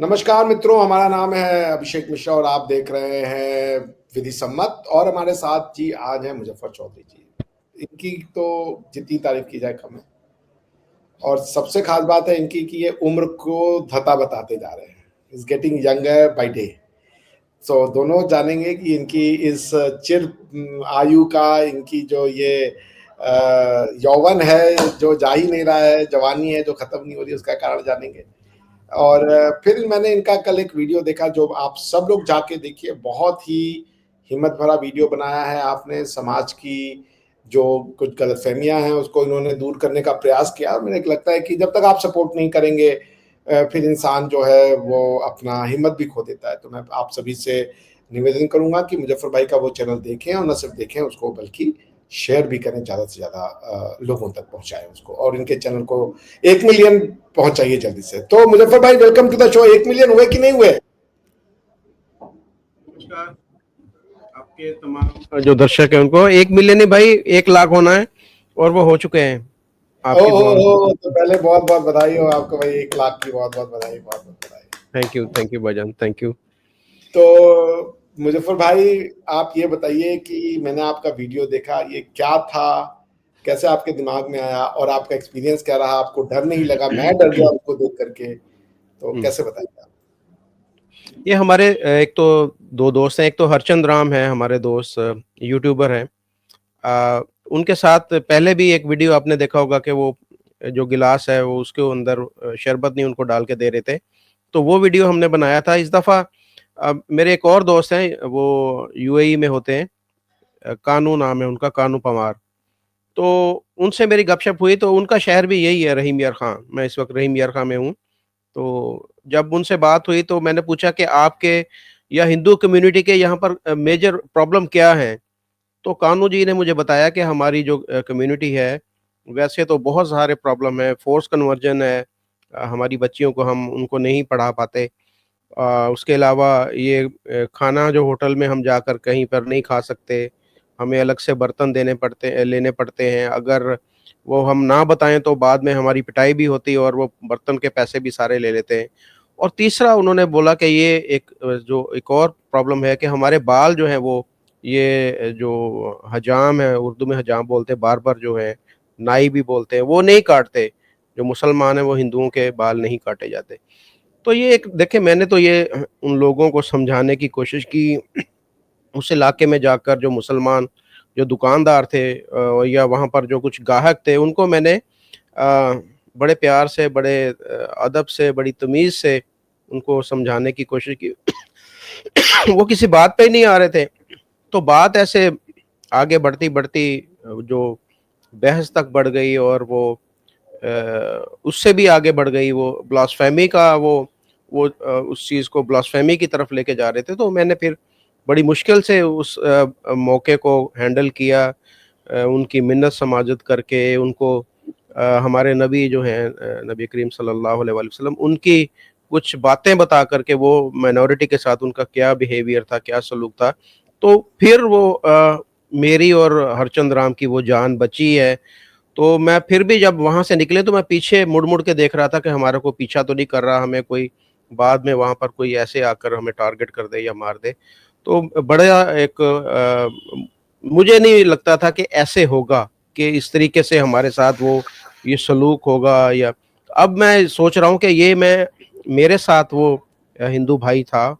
नमस्कार मित्रों, हमारा नाम है अभिषेक मिश्रा और आप देख रहे हैं विधि सम्मत। और हमारे साथ जी आज है मुजफ्फर चौधरी जी। इनकी तो जितनी तारीफ की जाए कम है। और सबसे खास बात है इनकी कि ये उम्र को धता बताते जा रहे हैं। Is getting younger by day. So दोनों जानेंगे कि इनकी इस चिर आयु का, इनकी जो ये यौवन है जो जा ही नहीं रहा है, जवानी है जो खत्म नहीं हो रही, उसका कारण जानेंगे। और फिर मैंने इनका कल एक वीडियो देखा जो आप सब लोग जाके देखिए। बहुत ही हिम्मत भरा वीडियो बनाया है आपने। समाज की जो कुछ गलतफहमियां हैं उसको इन्होंने दूर करने का प्रयास किया। और मुझे लगता है कि जब तक आप सपोर्ट नहीं करेंगे फिर इंसान जो है वो अपना हिम्मत भी खो देता है। तो मैं आप सभी से निवेदन करूंगा कि मुजफ्फर भाई का वो चैनल देखें, और न सिर्फ देखें उसको बल्कि शेयर भी करें, ज़्यादा से ज़्यादा लोगों तक पहुंचाएं उसको, और इनके चैनल को 1 मिलियन पहुंचाइए जल्दी से। तो मुजफ्फर भाई, welcome to the show. 1 million हुए कि नहीं हुए? नमस्कार। आपके तमाम जो दर्शक है उनको 1 मिलियन नहीं भाई, 1 लाख होना है और वो हो चुके हैं आपकी दुआ में। तो पहले बहुत बहुत बधाई हो आपको भाई। 1 लाख की बहुत बहुत बधाई, बहुत बहुत बधाई। थैंक यू भाईजान, थैंक यू। तो मुजफ्फर भाई, आप ये बताइए कि मैंने आपका वीडियो देखा, ये क्या था, कैसे आपके दिमाग में आया, और आपका एक्सपीरियंस क्या रहा? आपको डर नहीं लगा? मैं डर गया उसको देख करके। तो कैसे बताइए आप? ये हमारे एक तो दो दोस्त हैं। एक तो हरचंद राम है हमारे दोस्त, यूट्यूबर हैं। उनके साथ पहले भी एक वीडियो आपने देखा होगा कि वो जो गिलास है वो उसके अंदर शरबत नहीं उनको डाल के दे रहे थे, तो वो वीडियो हमने बनाया था। इस दफ़ा मेरे एक और दोस्त हैं, वो यूएई में होते हैं। कानू नाम है उनका, कानू पवार। तो उनसे मेरी गपशप हुई, तो उनका शहर भी यही है, रहीम यार खां। मैं इस वक़्त रहीम यार खां में हूँ। तो जब उनसे बात हुई तो मैंने पूछा कि आपके या हिंदू कम्युनिटी के यहाँ पर मेजर प्रॉब्लम क्या है? तो कान्हू जी ने मुझे बताया कि हमारी जो कम्युनिटी है, वैसे तो बहुत सारे प्रॉब्लम है। फ़ोर्स कन्वर्जन है, हमारी बच्चियों को हम उनको नहीं पढ़ा पाते। उसके अलावा ये खाना जो होटल में हम जाकर कहीं पर नहीं खा सकते, हमें अलग से बर्तन लेने पड़ते हैं। अगर वो हम ना बताएँ तो बाद में हमारी पिटाई भी होती है और वो बर्तन के पैसे भी सारे ले लेते हैं। और तीसरा उन्होंने बोला कि ये जो एक और प्रॉब्लम है कि हमारे बाल जो हैं वो, ये जो हजाम है, उर्दू में हजाम बोलते हैं, बार्बर जो है, नाई भी बोलते हैं, वो नहीं काटते। जो मुसलमान हैं वो हिंदुओं के बाल नहीं काटे जाते। तो ये एक देखिए, मैंने तो ये उन लोगों को समझाने की कोशिश की। उस इलाके में जाकर जो मुसलमान जो दुकानदार थे या वहाँ पर जो कुछ ग्राहक थे, उनको मैंने बड़े प्यार से, बड़े अदब से, बड़ी तमीज़ से उनको समझाने की कोशिश की। वो किसी बात पे ही नहीं आ रहे थे। तो बात ऐसे आगे बढ़ती-बढ़ती जो बहस तक बढ़ गई, और वो उससे भी आगे बढ़ गई। वो ब्लास्फेमी का उस चीज़ को ब्लास्फेमी की तरफ लेके जा रहे थे। तो मैंने फिर बड़ी मुश्किल से उस मौके को हैंडल किया, उनकी मिन्नत समाजत करके उनको हमारे नबी जो हैं, नबी करीम सल्लल्लाहु अलैहि वसल्लम, उनकी कुछ बातें बता कर के वो माइनॉरिटी के साथ उनका क्या बिहेवियर था, क्या सलूक था। तो फिर वो मेरी और हरचंद राम की वो जान बची है। तो मैं फिर भी जब वहाँ से निकले तो मैं पीछे मुड़-मुड़ के देख रहा था कि हमारे को पीछा तो नहीं कर रहा, हमें कोई बाद में वहाँ पर कोई ऐसे आकर हमें टारगेट कर दे या मार दे। तो बड़ा एक मुझे नहीं लगता था कि ऐसे होगा, कि इस तरीके से हमारे साथ वो ये सलूक होगा। या अब मैं सोच रहा हूँ कि ये मेरे साथ वो हिंदू भाई था,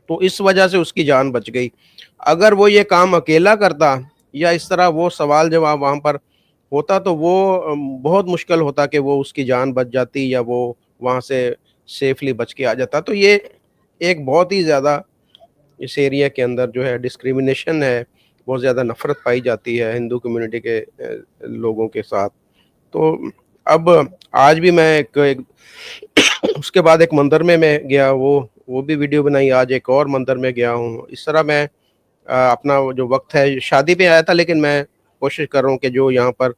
तो इस वजह से उसकी जान बच गई। अगर वो ये काम अकेला करता या इस तरह वो सवाल-जवाब वहाँ पर होता, तो वो बहुत मुश्किल होता कि वो उसकी जान बच जाती या वो वहाँ से सेफ़ली बच के आ जाता। तो ये एक बहुत ही ज़्यादा इस एरिया के अंदर जो है डिस्क्रिमिनेशन है, बहुत ज़्यादा नफ़रत पाई जाती है हिंदू कम्युनिटी के लोगों के साथ। तो अब आज भी मैं एक एक उसके बाद एक मंदिर में मैं गया, वो भी वीडियो बनाई। आज एक और मंदिर में गया हूँ। इस तरह मैं अपना वो जो वक़्त है, शादी पे आया था, लेकिन मैं कोशिश कर रहा हूँ कि जो यहाँ पर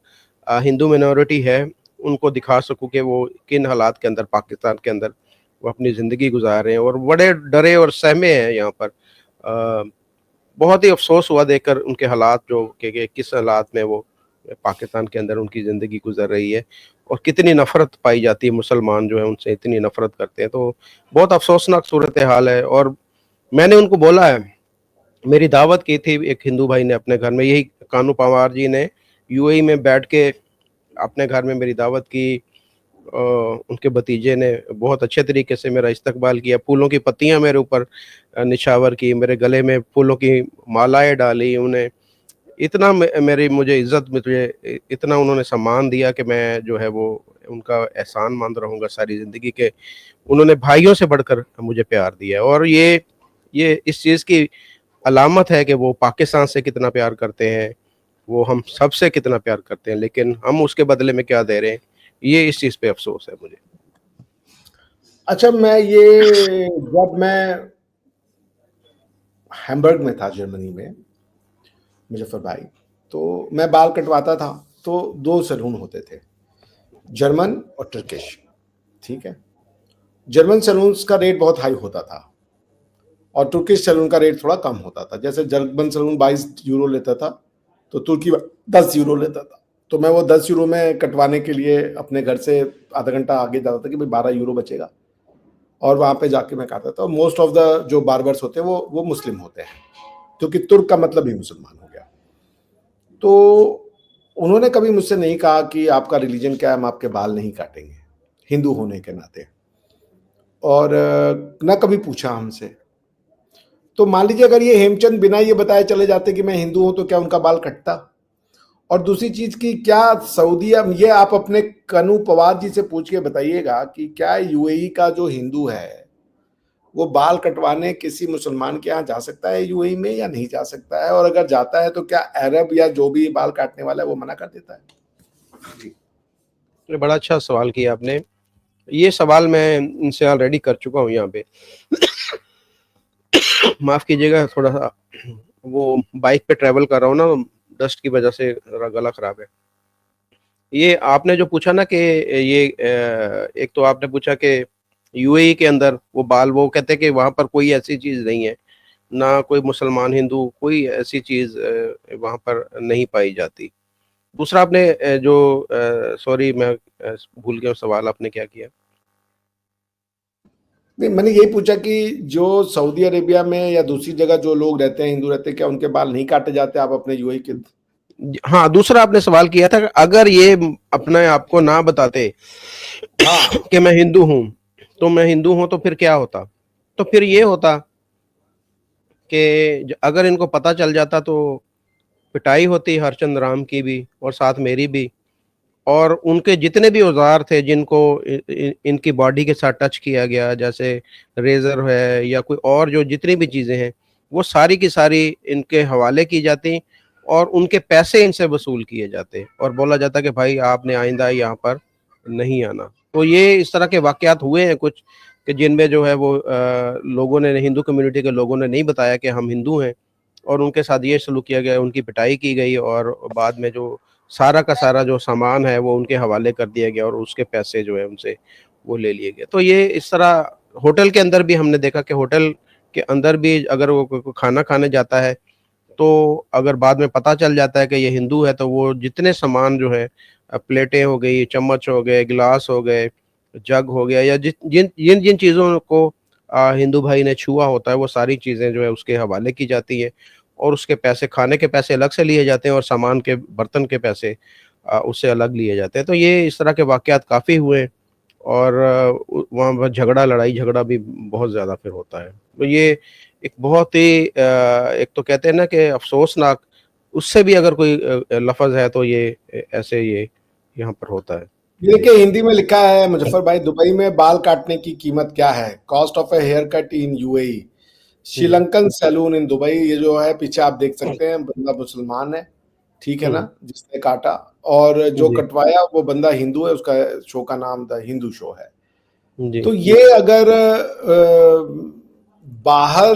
हिंदू माइनॉरिटी है, उनको दिखा सकूँ कि वो किन हालात के अंदर, पाकिस्तान के अंदर वो अपनी ज़िंदगी गुज़ार रहे हैं और बड़े डरे और सहमे हैं यहाँ पर। बहुत ही अफ़सोस हुआ देखकर उनके हालात, जो कि किस हालात में वो पाकिस्तान के अंदर उनकी ज़िंदगी गुज़र रही है। और कितनी नफ़रत पाई जाती है, मुसलमान जो है उनसे इतनी नफ़रत करते हैं। तो बहुत अफ़सोसनाक सूरत हाल है। और मैंने उनको बोला है, मेरी दावत की थी एक हिंदू भाई ने अपने घर में, यही कानू पंवार जी ने यूएई में बैठ के अपने घर में मेरी दावत की। उनके भतीजे ने बहुत अच्छे तरीके से मेरा इस्तकबाल किया, फूलों की पत्तियाँ मेरे ऊपर निछावर की, मेरे गले में फूलों की मालाएँ डाली, उन्हें इतना मेरी मुझे इज़्ज़त, मुझे इतना उन्होंने सम्मान दिया कि मैं जो है वो उनका एहसान मंद रहूँगा सारी ज़िंदगी के। उन्होंने भाइयों से बढ़कर मुझे प्यार दिया, और ये इस चीज़ की अलामत है कि वो पाकिस्तान से कितना प्यार करते हैं, वो हम सबसे कितना प्यार करते हैं, लेकिन हम उसके बदले में क्या दे रहे हैं, ये इस चीज़ पे अफ़सोस है मुझे। अच्छा, जब मैं हैम्बर्ग में था जर्मनी में, मुजफ्फर भाई, तो मैं बाल कटवाता था, तो 2 सैलून होते थे, जर्मन और टर्किश, ठीक है? जर्मन सैलून्स का रेट बहुत हाई होता था और तुर्किश सैलून का रेट थोड़ा कम होता था। जैसे जर्मन सैलून 22 यूरो लेता था, तो तुर्की 10 यूरो लेता था। तो मैं वो 10 यूरो में कटवाने के लिए अपने घर से आधा घंटा आगे जाता था कि भाई 12 यूरो बचेगा, और वहाँ पे जाके मैं काटता था। मोस्ट ऑफ द जो बार्बर्स होते हैं वो मुस्लिम होते हैं, क्योंकि तुर्क का मतलब ही मुसलमान हो गया। तो उन्होंने कभी मुझसे नहीं कहा कि आपका रिलीजन क्या है, हम आपके बाल नहीं काटेंगे, हिंदू होने के नाते, और ना कभी पूछा हमसे। तो मान लीजिए अगर ये हेमचंद बिना ये बताए चले जाते कि मैं हिंदू हूं, तो क्या उनका बाल कटता? और दूसरी चीज की, क्या सऊदी, ये आप अपने कनू पवार जी से पूछ के बताइएगा कि क्या यूएई का जो हिंदू है वो बाल कटवाने किसी मुसलमान के यहाँ जा सकता है यूएई में, या नहीं जा सकता है? और अगर जाता है तो क्या अरब या जो भी बाल काटने वाला है वो मना कर देता है? जी। ये बड़ा अच्छा सवाल किया आपने। ये सवाल मैं इनसे ऑलरेडी कर चुका हूँ यहाँ पे। माफ़ कीजिएगा, थोड़ा-सा वो बाइक पे ट्रैवल कर रहा हूँ ना, डस्ट की वजह से ज़रा गला खराब है। ये आपने जो पूछा ना कि एक तो आपने पूछा कि यूएई के अंदर वो बाल, वो कहते हैं कि वहाँ पर कोई ऐसी चीज़ नहीं है, ना कोई मुसलमान, हिंदू, कोई ऐसी चीज़ वहाँ पर नहीं पाई जाती। दूसरा आपने सॉरी मैं भूल गया सवाल आपने क्या किया? नहीं, मैंने यही पूछा कि जो सऊदी अरेबिया में या दूसरी जगह जो लोग रहते हैं, हिंदू रहते हैं, क्या उनके बाल नहीं काटे जाते आप अपने यूएई के? हाँ, दूसरा आपने सवाल किया था कि अगर ये अपने आप को ना बताते हाँ। कि मैं हिंदू हूँ तो फिर क्या होता? तो फिर ये होता कि अगर इनको पता चल जाता तो पिटाई होती हरचंद राम की भी और साथ मेरी भी, और उनके जितने भी औज़ार थे जिनको इनकी बॉडी के साथ टच किया गया, जैसे रेज़र है या कोई और जो जितनी भी चीज़ें हैं, वो सारी की सारी इनके हवाले की जाती और उनके पैसे इनसे वसूल किए जाते और बोला जाता कि भाई आपने आइंदा यहाँ पर नहीं आना। तो ये इस तरह के वाक़यात हुए हैं कुछ, कि जिनमें जो है वो लोगों ने, हिंदू कम्युनिटी के लोगों ने नहीं बताया कि हम हिंदू हैं, और उनके साथ ये सलूक किया गया, उनकी पिटाई की गई और बाद में जो सारा का सारा जो सामान है वो उनके हवाले कर दिया गया और उसके पैसे जो है उनसे वो ले लिए गए। तो ये इस तरह होटल के अंदर भी हमने देखा कि होटल के अंदर भी अगर वो कोई खाना खाने जाता है, तो अगर बाद में पता चल जाता है कि ये हिंदू है, तो वो जितने सामान जो है, प्लेटें हो गई, चम्मच हो गए, गिलास हो गए, जग हो गया, या जिन जिन जिन चीज़ों को हिंदू भाई ने छुआ होता है, वो सारी चीज़ें जो है उसके हवाले की जाती है और उसके पैसे, खाने के पैसे अलग से लिए जाते हैं और सामान के, बर्तन के पैसे उससे अलग लिए जाते हैं। तो ये इस तरह के वाक़यात काफ़ी हुए हैं और वहाँ पर झगड़ा, लड़ाई-झगड़ा भी बहुत ज़्यादा फिर होता है। तो ये एक बहुत ही एक तो कहते हैं ना कि अफ़सोसनाक, उससे भी अगर कोई लफ़्ज़ है तो ये ऐसे ये यहाँ पर होता है। ये जी। देखिए, हिंदी में लिखा है मुजफ्फर भाई, दुबई में बाल काटने की कीमत क्या है? Cost of a hair cut in UAE, हुँ, श्रीलंकन सैलून इन दुबई। ये जो है पीछे आप देख सकते हैं, बंदा मुसलमान है, ठीक है हुँ, ना, जिसने काटा, और जो जी, कटवाया वो बंदा हिंदू है। उसका शो का नाम द हिंदू शो है। जी। तो ये अगर बाहर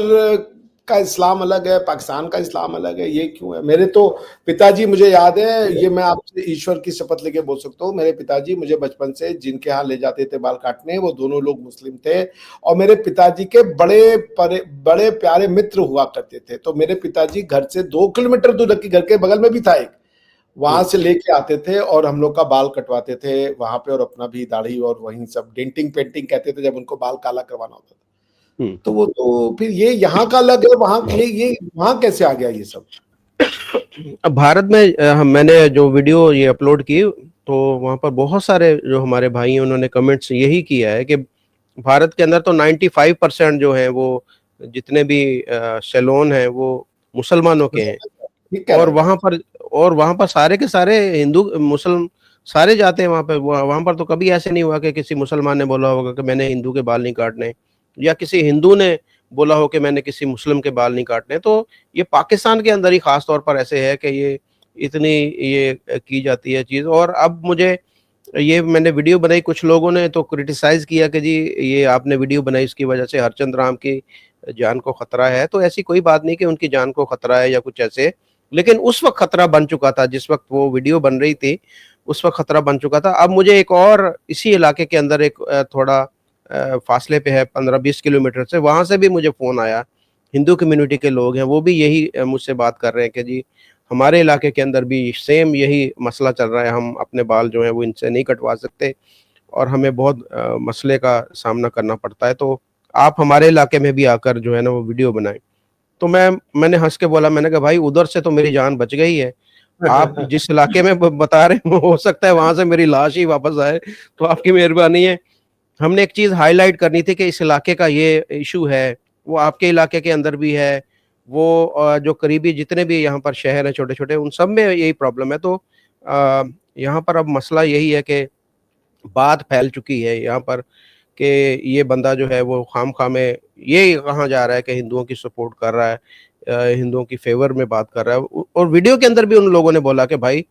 का इस्लाम अलग है, पाकिस्तान का इस्लाम अलग है, ये क्यों है? मेरे तो पिताजी, मुझे याद है, ये मैं आपसे ईश्वर की शपथ लेके बोल सकता हूँ, मेरे पिताजी मुझे बचपन से जिनके यहाँ ले जाते थे बाल काटने, वो दोनों लोग मुस्लिम थे, और मेरे पिताजी के बड़े प्यारे मित्र हुआ करते थे। तो मेरे पिताजी घर से 2 किलोमीटर दूर, घर के बगल में भी था एक, वहां से लेके आते थे और हम लोग का बाल कटवाते थे वहां पे, और अपना भी दाढ़ी और वहीं सब डेंटिंग पेंटिंग कहते थे जब उनको बाल काला करवाना होता था। तो वो तो फिर ये यहाँ का अलग है, वहां ये वहां कैसे आ गया ये सब? अब भारत में मैंने जो वीडियो ये अपलोड की तो वहाँ पर बहुत सारे जो हमारे भाई हैं उन्होंने कमेंट्स यही किया है कि भारत के अंदर तो 95% जो है वो जितने भी सैलून हैं वो मुसलमानों के हैं, ठीक कह और रहे हैं वहाँ पर सारे के सारे हिंदू मुसलमान सारे जाते हैं वहाँ पे। वहाँ पर तो कभी ऐसे नहीं हुआ कि किसी मुसलमान ने बोला होगा कि मैंने हिंदू के बाल नहीं काटने, या किसी हिंदू ने बोला हो कि मैंने किसी मुस्लिम के बाल नहीं काटने। तो ये पाकिस्तान के अंदर ही खास तौर पर ऐसे है कि ये इतनी ये की जाती है चीज़। और अब मुझे ये मैंने वीडियो बनाई, कुछ लोगों ने तो क्रिटिसाइज किया कि जी ये आपने वीडियो बनाई इसकी वजह से हरचंद राम की जान को खतरा है। तो ऐसी कोई बात नहीं कि उनकी जान को खतरा है या कुछ ऐसे, लेकिन उस वक्त खतरा बन चुका था जिस वक्त वो वीडियो बन रही थी, उस वक्त खतरा बन चुका था। अब मुझे एक और इसी इलाके के अंदर एक थोड़ा फासले पे है 15-20 किलोमीटर से, वहां से भी मुझे फोन आया, हिंदू कम्युनिटी के लोग हैं, वो भी यही मुझसे बात कर रहे हैं कि जी हमारे इलाके के अंदर भी सेम यही मसला चल रहा है, हम अपने बाल जो है वो इनसे नहीं कटवा सकते और हमें बहुत मसले का सामना करना पड़ता है। तो आप हमारे इलाके में भी आकर जो है ना वो वीडियो बनाएं। तो मैंने हंस के बोला, मैंने कहा भाई उधर से तो मेरी जान बच गई है, आप जिस इलाके में बता रहे हैं हो सकता है वहां से मेरी लाश ही वापस आए, तो आपकी मेहरबानी है। हमने एक चीज हाईलाइट करनी थी कि इस इलाके का ये इशू है, वो आपके इलाके के अंदर भी है, वो जो करीबी जितने भी यहाँ पर शहर हैं छोटे छोटे उन सब में यही प्रॉब्लम है। तो यहाँ पर अब मसला यही है कि बात फैल चुकी है यहाँ पर कि ये बंदा जो है वो खामखा में ये कहा जा रहा है कि हिंदुओं की सपोर्ट कर रहा है, हिंदुओं की फेवर में बात कर रहा है। और वीडियो के अंदर भी उन लोगों ने बोला कि भाई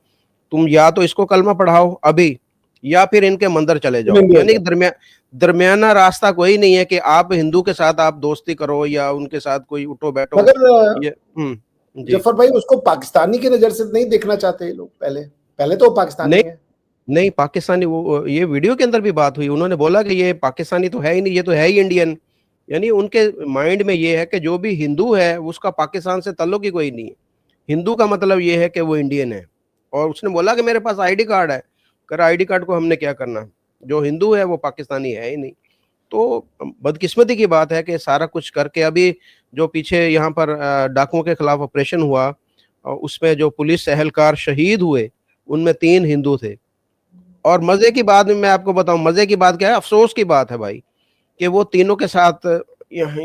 तुम या तो इसको कलमा पढ़ाओ अभी, या फिर इनके मंदिर चले जाओ, यानी कि दरमियाना रास्ता कोई नहीं है कि आप हिंदू के साथ आप दोस्ती करो या उनके साथ कोई उठो बैठो। मगर ये जी जफर भाई उसको पाकिस्तानी की नजर से नहीं देखना चाहते ये लोग, पहले पहले तो वो पाकिस्तानी नहीं है। नहीं, पाकिस्तानी वो ये वीडियो के अंदर भी बात हुई, उन्होंने बोला कि ये पाकिस्तानी तो है ही नहीं, ये तो है ही इंडियन। यानी उनके माइंड में ये है कि जो भी हिंदू है उसका पाकिस्तान से ताल्लुक ही कोई नहीं है, हिंदू का मतलब ये है कि वो इंडियन है। और उसने बोला कि मेरे पास आईडी कार्ड है, कर आईडी कार्ड को हमने क्या करना, जो हिंदू है वो पाकिस्तानी है ही नहीं। तो बदकिस्मती की बात है कि सारा कुछ करके अभी जो पीछे यहाँ पर डाकुओं के खिलाफ ऑपरेशन हुआ, उसमें जो पुलिस एहलकार शहीद हुए उनमें 3 हिंदू थे। और मजे की बात मैं आपको बताऊं, मजे की बात क्या है, अफसोस की बात है भाई, कि वो तीनों के साथ यहाँ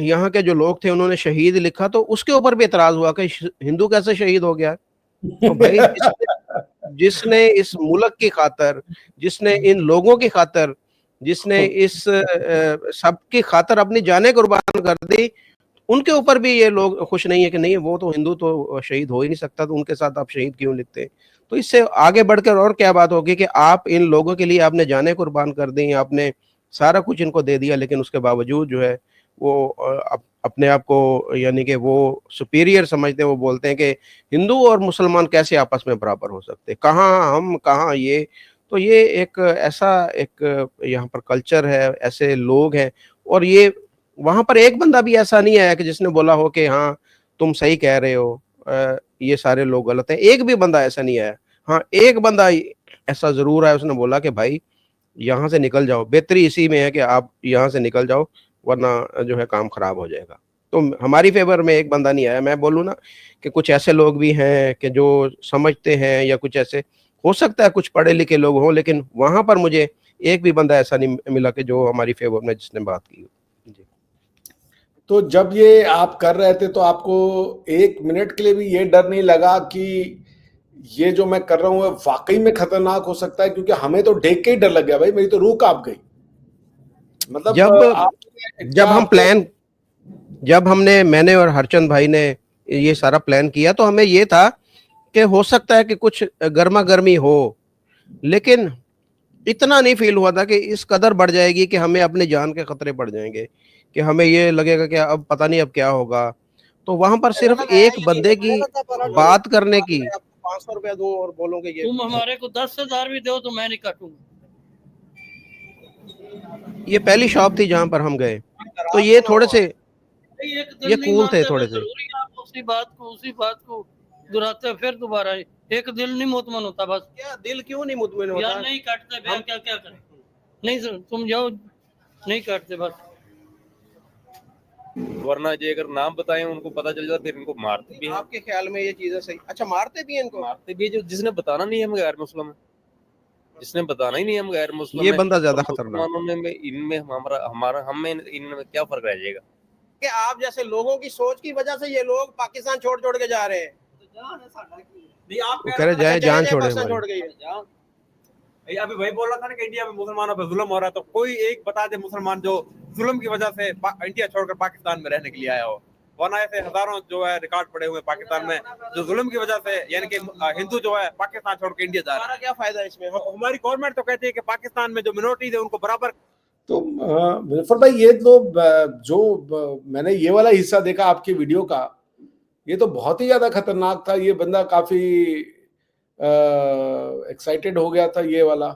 यहाँ के जो लोग थे उन्होंने शहीद लिखा, तो उसके ऊपर भी एतराज हुआ कि हिंदू कैसे शहीद हो गया। तो भाई जिसने इस मुल्क की खातर, जिसने इन लोगों की खातर, जिसने इस सबकी खातर अपनी जानें कुर्बान कर दी, उनके ऊपर भी ये लोग खुश नहीं है कि नहीं वो तो हिंदू तो शहीद हो ही नहीं सकता, तो उनके साथ आप शहीद क्यों लिखते हैं। तो इससे आगे बढ़कर और क्या बात होगी कि आप इन लोगों के लिए आपने जानें कुर्बान कर दी, आपने सारा कुछ इनको दे दिया, लेकिन उसके बावजूद जो है वो अपने आप को यानी कि वो सुपीरियर समझते हैं। वो बोलते हैं कि हिंदू और मुसलमान कैसे आपस में बराबर हो सकते, कहाँ हम कहाँ ये। तो ये एक ऐसा एक यहाँ पर कल्चर है, ऐसे लोग हैं। और ये वहां पर एक बंदा भी ऐसा नहीं आया कि जिसने बोला हो कि हाँ तुम सही कह रहे हो, ये सारे लोग गलत हैं, एक भी बंदा ऐसा नहीं आया। हाँ एक बंदा ऐसा जरूर है, उसने बोला कि भाई यहाँ से निकल जाओ, बेहतरी इसी में है कि आप यहाँ से निकल जाओ वरना जो है काम खराब हो जाएगा। तो हमारी फेवर में एक बंदा नहीं आया। मैं बोलूँ ना कि कुछ ऐसे लोग भी हैं कि जो समझते हैं, या कुछ ऐसे हो सकता है कुछ पढ़े लिखे लोग हों, लेकिन वहां पर मुझे एक भी बंदा ऐसा नहीं मिला कि जो हमारी फेवर में जिसने बात की। जी। तो जब ये आप कर रहे थे तो आपको एक मिनट के लिए भी ये डर नहीं लगा कि ये जो मैं कर रहा हूँ वाकई में खतरनाक हो सकता है? क्योंकि हमें तो देख के ही डर लग गया भाई, मेरी तो रूह कांप गई। मतलब जब आपने क्या जब हम आपको? प्लान जब मैंने और हरचंद भाई ने ये सारा प्लान किया तो हमें ये था कि हो सकता है कि कुछ गर्मा गर्मी हो, लेकिन इतना नहीं फील हुआ था कि इस कदर बढ़ जाएगी कि हमें अपनी जान के खतरे बढ़ जाएंगे, कि हमें ये लगेगा कि अब पता नहीं अब क्या होगा। तो वहां पर सिर्फ एक बंदे की बात करने की, 500 रुपया दो और बोलोगे ये तुम हमारे को 10,000 भी दो तो मैं नहीं काटूंगा। ये पहली शॉप थी जहां पर हम गए, तो ये थोड़े से एक ये दिल नहीं कूल थे मानते तो थोड़े से। जरूरी आप उसी बात को दोहराते फिर दोबारा एक दिल नहीं मुतमन होता बस। क्या दिल क्यों नहीं मुतमिन होता? यार नहीं काटते भैया, क्या क्या करें? नहीं सर तुम जाओ, नहीं काटते बस। वरना ये अगर नाम बताएं उनको पता चल जाता फिर इनको मारते भी हैं। आपके ख्याल में ये चीजें सही? अच्छा, मारते भी हैं इनको? मारते भी हैं, जो जिसने बताना नहीं है हम गैर मुस्लिम है, जिसने बताना ही नहीं है हम गैर मुस्लिम ये है, बंदा ज्यादा तो खतरनाक मुसलमानों में इनमें हमारा हमारा हम में इनमें क्या फर्क रह जाएगा? कि आप जैसे लोगों की सोच की वजह से ये लोग पाकिस्तान छोड़ छोड़ के जा रहे हैं। नहीं आप वो कह रहे जाए जान छोड़े पाकिस्तान हमारी। छोड़ गई। अभी भाई बोल रहा था ना कि इंडिया में मुसलमानों पर जुल्म हो रहा है, तो कोई एक बता दे मुसलमान जो जुल्म की वजह से इंडिया छोड़कर पाकिस्तान में रहने के लिए आया हो। वरना ऐसे हजारों जो है रिकॉर्ड पड़े हुए पाकिस्तान में जो जुल्म की वजह से, यानी कि हिंदू जो है पाकिस्तान छोड़ के इंडिया जा रहा है। हमारा क्या फायदा है इसमें? हमारी गवर्नमेंट तो कहती है कि पाकिस्तान में जो मिनोरिटीज है उनको बराबर। तो मुजफ्फर भाई, ये तो मैंने ये वाला हिस्सा देखा आपकी वीडियो का, ये तो बहुत ही ज्यादा खतरनाक था। ये बंदा काफी एक्साइटेड हो गया था ये वाला।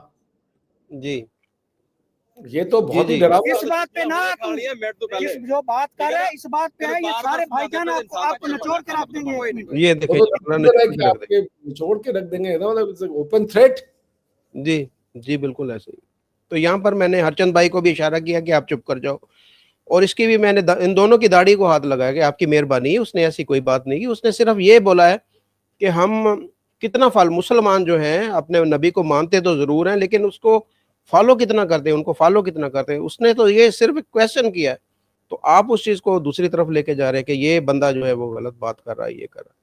जी, ये तो बहुत जी, ही जी। डरावना। इस बात पे ना तुम इस जो बात कर रहे हैं इस बात पे है, ये सारे भाईजान आपको निचोड़ के रख देंगे। एक मिनट। ये वो देखिए तो अपना निकल रहा है निचोड़ कि के रख देंगे। आपके निचोड़ के रख देंगे, मतलब ओपन थ्रेट। जी, जी, बिल्कुल ऐसे ही। तो यहाँ पर मैंने हरचंद भाई को भी इशारा किया कि आप चुप कर जाओ, और इसकी भी मैंने इन दोनों की दाढ़ी को हाथ लगाया कि आपकी मेहरबानी है। उसने ऐसी कोई बात नहीं की, उसने सिर्फ ये बोला है कि हम कितना मुसलमान जो हैं अपने नबी को मानते तो जरूर हैं, लेकिन उसको फॉलो कितना करते हैं, उनको फॉलो कितना करते हैं। उसने तो ये सिर्फ क्वेश्चन किया है, तो आप उस चीज को दूसरी तरफ लेके जा रहे हैं कि ये बंदा जो है वो गलत बात कर रहा है, ये कर रहा है।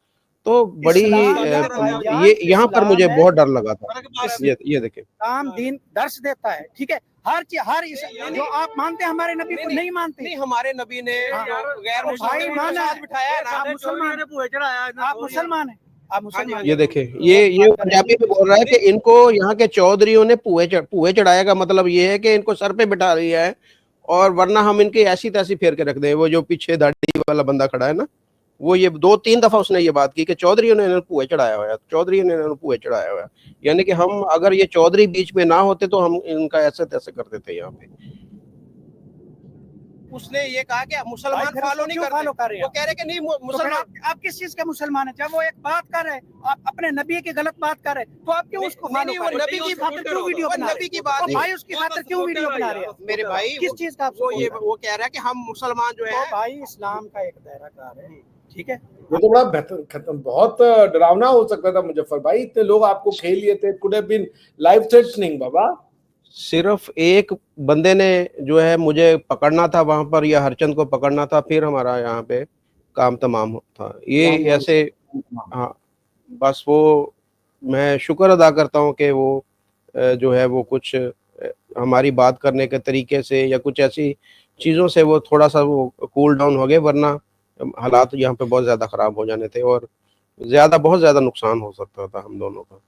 तो बड़ी ही ये यहाँ पर मुझे बहुत डर लगा था। ये देखिए, इस्लाम दीन दर्श देता है, ठीक है। हर चीज जो आप मानते हैं हमारे नबी को नहीं मानते। नहीं, हमारे नबी ने गैर भाई मुस्लिम माना के साथ बिठाया है ना। आप मुसलमान आप मुसलमान हैं, आप मुसलमान ये देखे, ये पंजाबी में बोल रहा है कि इनको यहाँ के चौधरियों ने पुए चढ़ाया का मतलब ये है कि इनको सर पे बिठा लिया है, और वरना हम इनकी ऐसी तैसी फेर के रख दें। वो जो पीछे दाढ़ी वाला बंदा खड़ा है ना, वो ये 2-3 दफा उसने ये बात की कि चौधरियों ने इन्हें पुए चढ़ाया हुआ है, चौधरियों ने इन्हें पुए चढ़ाया हुआ है। यानी कि हम अगर ये चौधरी बीच में ना होते तो हम इनका ऐसे तैसे कर देते यहाँ पे। उसने ये कहा कि मुसलमान फॉलो नहीं करते, फॉलो कर रहे हैं। वो कह रहे कि नहीं तो फिर मुसलमान। आप किस चीज के मुसलमान हैं? जब वो एक बात कर रहे हैं, आप अपने नबी की गलत बात कर रहे हैं, तो आप क्यों उसको फॉलो कर रहे हैं? नबी की खातिर क्यों वीडियो बना रहे नबी की हैं? बात तो भाई उसकी खातिर क्यों वीडियो बना रहे हैं? मेरे भाई, किस चीज का वो कह रहा है कि हम मुसलमान जो तो है। भाई इस्लाम का एक दायराकार है, ठीक है। ये तो बड़ा बेहतर खत्म, बहुत डरावना हो सकता था मुजफ्फर भाई। इतने लोग आपको खेल लिए थे, could have been life threatening बाबा। सिर्फ एक बंदे ने जो है मुझे पकड़ना था वहां पर, या हरचंद को पकड़ना था, फिर हमारा यहाँ पे काम तमाम था। ये ऐसे, हाँ, बस वो मैं शुक्र अदा करता हूँ कि वो जो है वो कुछ हमारी बात करने के तरीके से या कुछ ऐसी चीज़ों से वो थोड़ा सा वो कूल डाउन हो गए, वरना हालात यहाँ पे बहुत ज़्यादा ख़राब हो जाने थे और बहुत ज़्यादा नुकसान हो सकता था हम दोनों का।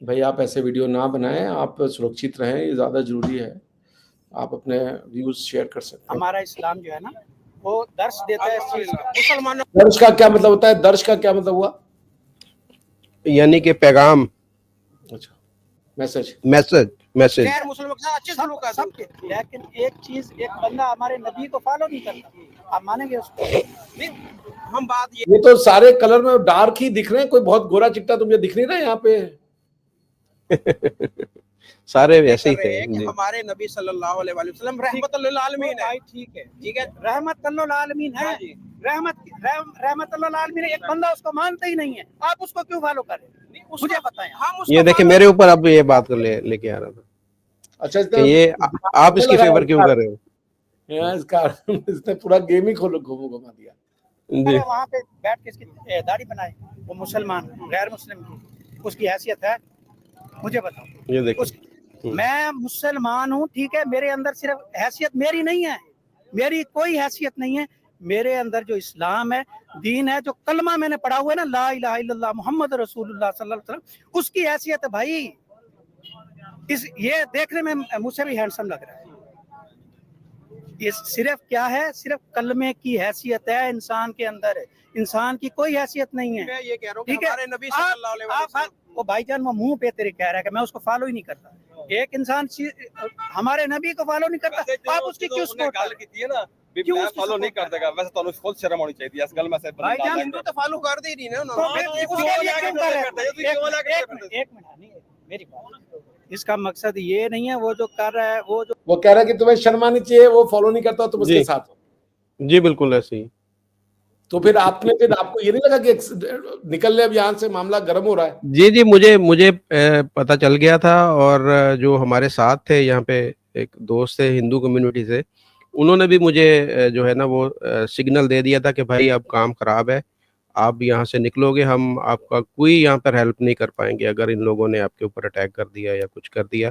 भाई आप ऐसे वीडियो ना बनाएं, आप सुरक्षित रहें, ये ज्यादा जरूरी है। आप अपने व्यूज शेयर कर सकते हैं। हमारा इस्लाम जो है ना, वो दर्श देता है इस चीज का। मुसलमानों, दर्श का क्या मतलब होता है? दर्श का क्या मतलब हुआ? यानी कि पैगाम, अच्छा, मैसेज। गैर मुसलमानों के साथ अच्छे सलूक का सबके। लेकिन एक चीज, एक बंदा हमारे नबी को फॉलो नहीं करता, आप मानेंगे उसको? नहीं, हम बात ये तो सारे कलर में डार्क ही दिख रहे हैं, कोई बहुत गोरा चिट्टा तो मुझे दिख नहीं रहा यहाँ पे। सारे वैसे ही थे कि हमारे नबी सल्लल्लाहु अलैहि वसल्लम रहमतुल लिल आलमीन है। ठीक है, रहमतुल आलमीन है। रहमतुल आलमीन है। एक बंदा उसको मानता ही नहीं है, आप उसको क्यों फॉलो कर रहे हैं? मुझे बताएं। हम ये देखिए मेरे ऊपर अब ये बात लेके आ रहा था। अच्छा, कि ये आप इसकी फेवर क्यों कर रहे हो? इसने पूरा गेम ही घुमा दिया। जी, वहाँ पे बैठ के इसकी दाढ़ी बनाए, वो मुसलमान गैर मुस्लिम की उसकी हैसियत है? मुझे बताओ। ये देखिए, मैं मुसलमान हूँ, ठीक है। मेरे अंदर सिर्फ हैसियत मेरी नहीं है, मेरी कोई हैसियत नहीं है। मेरे अंदर जो इस्लाम है, दीन है, जो कलमा मैंने पढ़ा हुआ है ना, ला इलाहा इल्लल्लाह मुहम्मद रसूलुल्लाह सल्लल्लाहु अलैहि वसल्लम, उसकी हैसियत है भाई। ये देखने में मुझसे भी हैंडसम लग रहा है। ये सिर्फ क्या है, सिर्फ कलमे की हैसियत है इंसान के अंदर है, इंसान की कोई हैसियत नहीं है। मैं ये कह रहा हूँ ठीक है, हमारे नबी सल्लल्लाहु अलैहि वसल्लम, वो भाईजान वो मुंह पे तेरे कह रहा है कि मैं उसको फॉलो ही नहीं करता। एक इंसान हमारे नबी को फॉलो नहीं करता, आप उसकी क्यों सपोर्ट गल कर? कीती है ना भी क्यों मैं उसकी फॉलो नहीं support कर देगा, वैसे ਤੁਹਾਨੂੰ खुद शर्म होनी चाहिए इस गल में से भाई जान, हिंदू तो फॉलो कर दे नहीं ना तो उन्होंने। फिर उसके लिए क्यों कर रहे हैं? एक मिनट, नहीं, मेरी बात, इसका मकसद ये नहीं है वो जो कर रहा है, वो कह रहा है कि तुम्हें शर्म आनी चाहिए, वो फॉलो नहीं करता तुम उसके जी साथ हो। जी बिल्कुल ऐसे ही। तो फिर आपको ये नहीं लगा कि निकल ले अब यहाँ से, मामला गर्म हो रहा है? जी जी, मुझे मुझे पता चल गया था, और जो हमारे साथ थे यहाँ पे एक दोस्त थे हिंदू कम्युनिटी से, उन्होंने भी मुझे जो है ना वो सिग्नल दे दिया था कि भाई अब काम खराब है, आप यहाँ से निकलोगे, हम आपका कोई यहाँ पर हेल्प नहीं कर पाएंगे, अगर इन लोगों ने आपके ऊपर अटैक कर दिया या कुछ कर दिया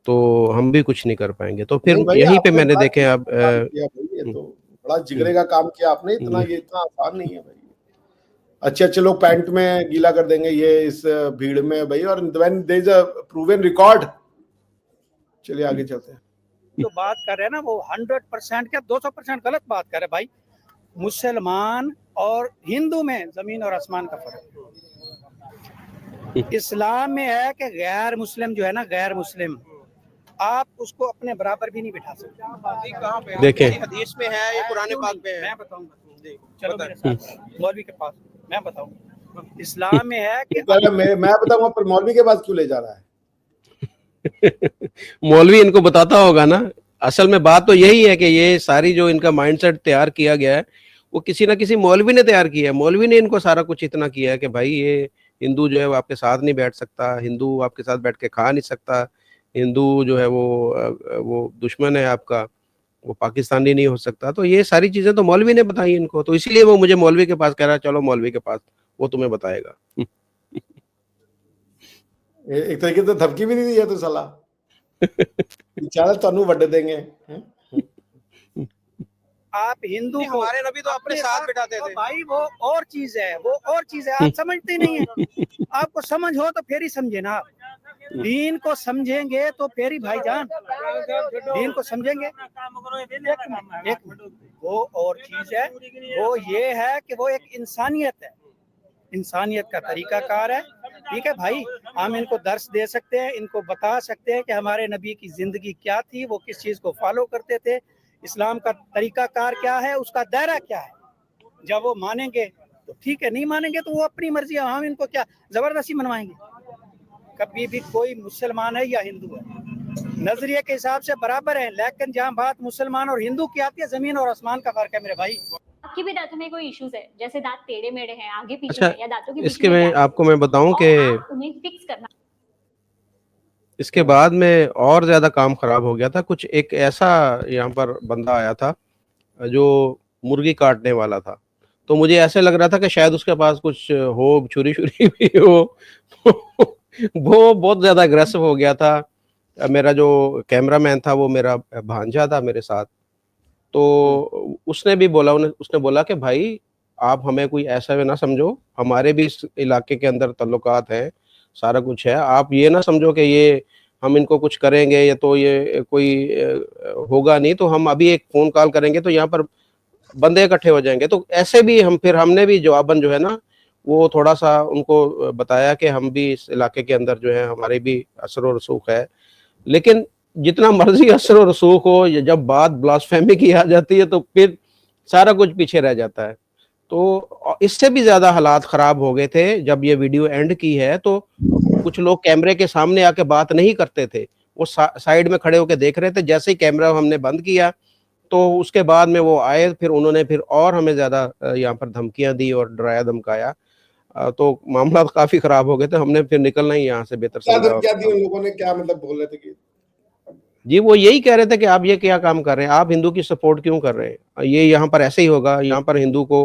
तो हम भी कुछ नहीं कर पाएंगे। तो फिर नहीं भाई, यहीं पे आपने मैंने बड़ा देखे अब काम किया भाई, ये तो बड़ा जिगरे का काम किया आपने। ये इतना आसान नहीं है भाई। अच्छे लोग पैंट में गीला कर देंगे ये इस भीड़ में भाई, और when there is a proven record. चलिए आगे चलते हैं। जो बात कर रहे हैं ना वो 100% क्या 200% गलत बात कर रहे हैं भाई। मुसलमान और हिंदू में जमीन और आसमान का फर्क। इस्लाम में है कि गैर मुस्लिम जो है ना, गैर मुस्लिम, आप उसको अपने बराबर भी नहीं बिठा सकते। कहाँ पे देखें। हदीस में है या कुरान पाक में है? मैं बताऊंगा, चलो मेरे साथ मौलवी के पास, मैं बताऊंगा। इस्लाम में है कि मैं बताऊंगा, पर मौलवी के पास क्यों ले जा रहा है? मौलवी इनको बताता होगा ना। असल में बात तो यही है कि ये सारी जो इनका माइंडसेट तैयार किया गया है वो किसी ना किसी मौलवी ने तैयार किया है। मौलवी ने इनको सारा कुछ इतना किया है कि भाई ये हिंदू जो है वो आपके साथ नहीं बैठ सकता, हिंदू आपके साथ बैठ के खा नहीं सकता, हिंदू जो है वो दुश्मन है आपका, वो पाकिस्तानी नहीं हो सकता। तो ये सारी चीजें तो मौलवी ने बताई इनको, तो इसीलिए वो मुझे मौलवी के पास कह रहा है, चलो मौलवी के पास, वो तुम्हें बताएगा। एक तरीके से धमकी भी नहीं दी है तो साला बेचारा तनु वड्डे देंगे। आप हिंदू नहीं, को हमारे नबी तो अपने साथ बिठाते थे। भाई वो और चीज है, वो और चीज है, आप समझते नहीं है। आपको समझ हो तो फिर ही समझे ना। दीन को समझेंगे तो फिर ही भाईजान, दीन को समझेंगे। एक मिनट, वो और चीज है, वो ये है कि वो एक इंसानियत है, इंसानियत का तरीकाकार है। ठीक है भाई, हम इनको दर्स दे सकते हैं, इनको बता सकते हैं कि हमारे नबी की जिंदगी क्या थी, वो किस चीज को फॉलो करते थे, इस्लाम का तरीकाकार क्या है, उसका दायरा क्या है। जब वो मानेंगे तो ठीक है, नहीं मानेंगे तो वो अपनी मर्जी है, हम इनको क्या जबरदस्ती मनवाएंगे। कभी भी कोई मुसलमान है या हिंदू है, नजरिए के हिसाब से बराबर है, लेकिन जहाँ बात मुसलमान और हिंदू की आती है, जमीन और आसमान का फर्क है मेरे भाई। आपकी भी दांतों में कोई इश्यूज है, जैसे दांत टेढ़े मेढ़े हैं, आगे पीछे अच्छा, है, या दांतों के बीच इसके में मैं gap है, आपको मैं बताऊं और कि आप उन्हें फिक्स करना। इसके बाद में और ज्यादा काम खराब हो गया था। कुछ एक ऐसा यहाँ पर बंदा आया था जो मुर्गी काटने वाला था, तो मुझे ऐसे लग रहा था कि शायद उसके पास कुछ हो, छुरी छुरी भी हो। वो बहुत ज्यादा अग्रेसिव हो गया था। मेरा जो कैमरामैन था वो मेरा भांजा था मेरे साथ, तो उसने भी बोला, उसने बोला कि भाई आप हमें कोई ऐसा भी ना समझो, हमारे भी इस इलाके के अंदर ताल्लुकात हैं, सारा कुछ है, आप ये ना समझो कि ये हम इनको कुछ करेंगे या तो ये कोई होगा नहीं, तो हम अभी एक फोन कॉल करेंगे तो यहाँ पर बंदे इकट्ठे हो जाएंगे। तो ऐसे भी हमने भी जवाबन जो है ना वो थोड़ा सा उनको बताया कि हम भी इस इलाके के अंदर जो है हमारे भी असर और रसूख है, लेकिन जितना मर्जी असर और रसूख हो, जब बात ब्लास्फेमी की आ जाती है तो फिर सारा कुछ पीछे रह जाता है। तो इससे भी ज्यादा हालात खराब हो गए थे। जब ये वीडियो एंड की है तो कुछ लोग कैमरे के सामने आके बात नहीं करते थे, वो साइड में खड़े होकर देख रहे थे। जैसे ही कैमरा हमने बंद किया तो उसके बाद में वो आए, फिर उन्होंने फिर और हमें ज्यादा यहाँ पर धमकियां दी और डराया धमकाया। तो मामला काफी खराब हो गए थे, हमने फिर निकलना ही यहाँ से बेहतर क्या समझा। क्या दी उन लोगों ने, क्या मतलब बोल रहे थे कि जी वो यही कह रहे थे कि आप ये क्या काम कर रहे हैं, आप हिंदू की सपोर्ट क्यों कर रहे हैं, ये यहाँ पर ऐसे ही होगा, यहाँ पर हिंदू को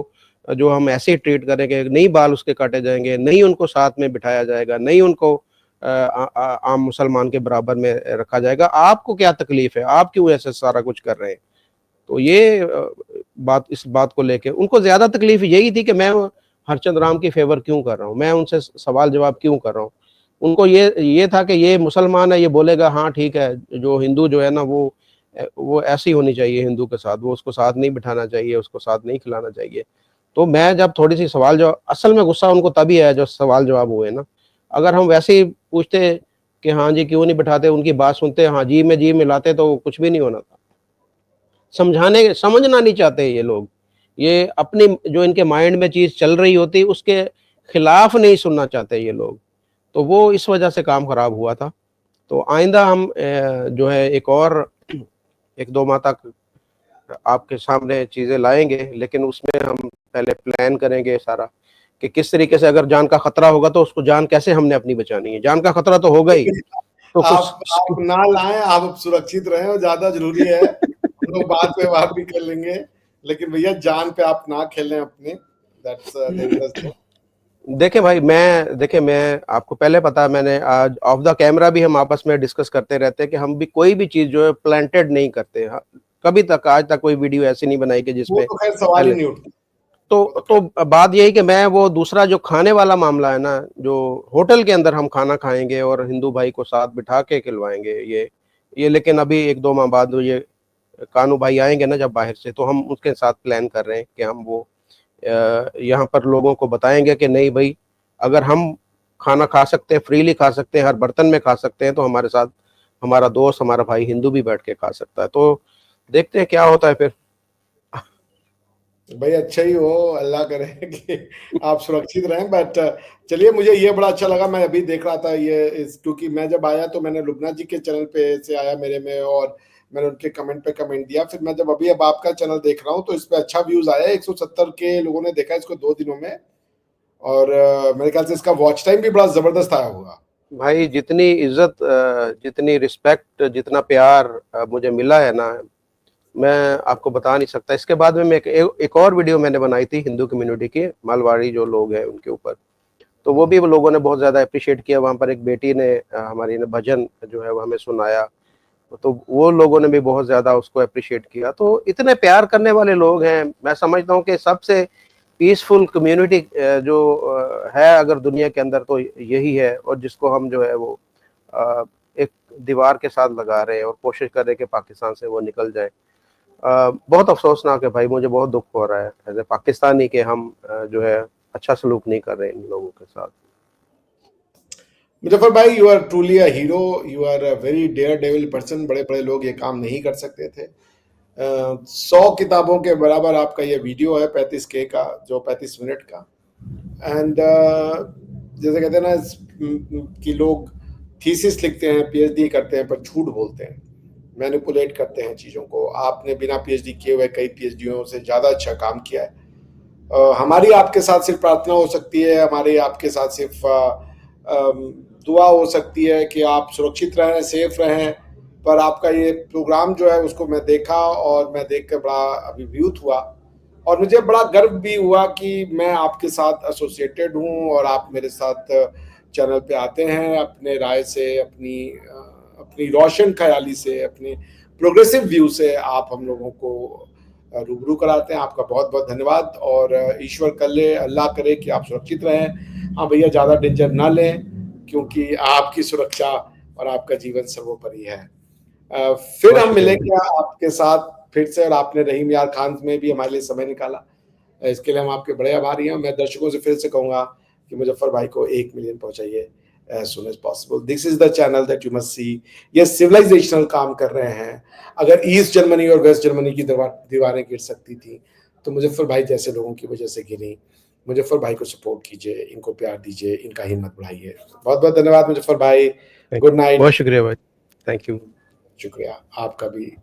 जो हम ऐसे ही ट्रीट करेंगे, नहीं बाल उसके काटे जाएंगे, नहीं उनको साथ में बिठाया जाएगा, नहीं उनको आम मुसलमान के बराबर में रखा जाएगा, आपको क्या तकलीफ है, आप क्यों ऐसे सारा कुछ कर रहे हैं। तो ये इस बात को लेके उनको ज्यादा तकलीफ यही थी कि मैं हरचंद राम की फेवर क्यों कर रहा हूँ, मैं उनसे सवाल जवाब क्यों कर रहा हूँ। उनको ये था कि ये मुसलमान है, ये बोलेगा हाँ ठीक है, जो हिंदू जो है ना वो ऐसी होनी चाहिए हिंदू के साथ, वो उसको साथ नहीं बिठाना चाहिए, उसको साथ नहीं खिलाना चाहिए। तो मैं जब थोड़ी सी सवाल जवाब, असल में गुस्सा उनको तभी आया जो सवाल जवाब हुए ना। अगर हम वैसे ही पूछते कि हाँ जी क्यों नहीं बिठाते, उनकी बात सुनते, हाँ जी में जी मिलाते तो कुछ भी नहीं होना था। समझना नहीं चाहते ये लोग, ये अपनी जो इनके माइंड में चीज़ चल रही होती उसके खिलाफ नहीं सुनना चाहते ये लोग, तो वो इस वजह से काम खराब हुआ था। तो आइंदा हम जो है एक और 1-2 माह तक आपके सामने चीज़ें लाएँगे, लेकिन उसमें हम पहले प्लान करेंगे सारा कि किस तरीके से अगर जान का खतरा होगा तो उसको जान कैसे हमने अपनी बचानी है। जान का खतरा तो होगा ही, तो आप ना लाएं, आप सुरक्षित रहें और ज्यादा जरूरी है। हम लोग बाद में बात भी कर लेंगे, लेकिन भैया जान पे आप ना खेलें अपने, दैट्स डेंजरस थिंग। देखिए मैं आपको पहले पता, मैंने आज ऑफ द कैमरा भी हम आपस में डिस्कस करते रहते हैं कि हम भी कोई भी चीज़ जो है प्लांटेड नहीं करते। कभी तक आज तक कोई वीडियो ऐसी नहीं बनाई कि वो जिसमें तो खैर सवाल ही पहले नहीं उठता। तो बात यही कि मैं वो दूसरा जो खाने वाला मामला है ना, जो होटल के अंदर हम खाना खाएँगे और हिंदू भाई को साथ बिठा के खिलवाएँगे, ये लेकिन अभी 1-2 माह बाद ये कानू भाई आएँगे ना जब बाहर से, तो हम उसके साथ प्लान कर रहे हैं कि हम वो यहाँ पर लोगों को बताएँगे कि नहीं भई, अगर हम खाना खा सकते हैं, फ्रीली खा सकते हैं, हर बर्तन में खा सकते हैं, तो हमारे साथ हमारा दोस्त, हमारा भाई हिंदू भी बैठ के खा सकता है। तो देखते हैं क्या होता है फिर। भाई अच्छा ही हो, अल्लाह करे कि आप सुरक्षित रहें। बट चलिए, मुझे ये बड़ा अच्छा लगा, मैं अभी देख रहा था क्योंकि मैं जब आया तो मैंने लुबना जी के चैनल पे से आया मेरे में, और मैंने उनके कमेंट पे कमेंट दिया। फिर मैं जब अभी अब आपका चैनल देख रहा हूँ तो इस पे अच्छा व्यूज आया, 170 के लोगों ने देखा इसको 2 दिनों में, और मेरे ख्याल से इसका वॉच टाइम भी बड़ा जबरदस्त आया होगा। भाई जितनी इज्जत, जितनी रिस्पेक्ट, जितना प्यार मुझे मिला है ना, मैं आपको बता नहीं सकता। इसके बाद में मैं एक और वीडियो मैंने बनाई थी हिंदू कम्युनिटी के, मालवाड़ी जो लोग हैं उनके ऊपर, तो वो भी लोगों ने बहुत ज़्यादा अप्रिशिएट किया। वहाँ पर एक बेटी ने हमारी ने भजन जो है वो हमें सुनाया, तो वो लोगों ने भी बहुत ज़्यादा उसको अप्रिशिएट किया। तो इतने प्यार करने वाले लोग हैं, मैं समझता हूँ कि सबसे पीसफुल कम्युनिटी जो है अगर दुनिया के अंदर तो यही है, और जिसको हम जो है वो एक दीवार के साथ लगा रहे हैं और कोशिश कर रहे हैं कि पाकिस्तान से वो निकल जाए। बहुत अफसोसनाक है भाई, मुझे बहुत दुख हो रहा है एज ए पाकिस्तानी कि हम जो है अच्छा सलूक नहीं कर रहे इन लोगों के साथ। मुजफ्फर भाई, you are truly a hero, you are a very dare devil person. बड़े बड़े लोग ये काम नहीं कर सकते थे। 100 किताबों के बराबर आपका ये वीडियो है 35K का, जो 35 मिनट का। एंड जैसे कहते हैं ना कि लोग थीसिस लिखते हैं, पीएचडी करते हैं, पर झूठ बोलते हैं, मैनिपुलेट करते हैं चीज़ों को। आपने बिना पीएचडी किए हुए कई पीएचडीओं से ज़्यादा अच्छा काम किया है। हमारी आपके साथ सिर्फ प्रार्थना हो सकती है, हमारी आपके साथ सिर्फ दुआ हो सकती है कि आप सुरक्षित रहें, सेफ रहें। पर आपका ये प्रोग्राम जो है उसको मैं देखा, और मैं देख कर बड़ा अभिभूत हुआ, और मुझे बड़ा गर्व भी हुआ कि मैं आपके साथ एसोसिएटेड हूँ, और आप मेरे साथ चैनल पे आते हैं अपने राय से, अपनी रोशन ख्याली से, अपने प्रोग्रेसिव व्यू से आप हम लोगों को रूबरू कराते हैं। आपका बहुत बहुत धन्यवाद, और ईश्वर कर ले, अल्लाह करे कि आप सुरक्षित रहें। हाँ भैया, ज़्यादा डेंजर ना लें, क्योंकि आपकी सुरक्षा और आपका जीवन सर्वोपरि है। फिर हम मिलेंगे आपके साथ फिर से, और आपने रहीम यार खान में भी हमारे लिए समय निकाला, इसके लिए हम आपके बड़े आभारी हैं। मैं दर्शकों से फिर से कहूँगा कि मुजफ्फर भाई को 1 million पहुँचाइए as soon as possible. This is the channel that you must see. ये सिविलाइजेशनल काम कर रहे हैं। अगर ईस्ट जर्मनी और वेस्ट जर्मनी की दीवारें गिर सकती थी, तो मुजफ्फर भाई जैसे लोगों की वजह से गिरी। मुजफ्फर भाई को सपोर्ट कीजिए, इनको प्यार दीजिए, इनका हिम्मत बढ़ाइए। बहुत बहुत धन्यवाद मुजफ्फर भाई, गुड नाइट। बहुत शुक्रिया भाई, थैंक यू। शुक्रिया आपका भी।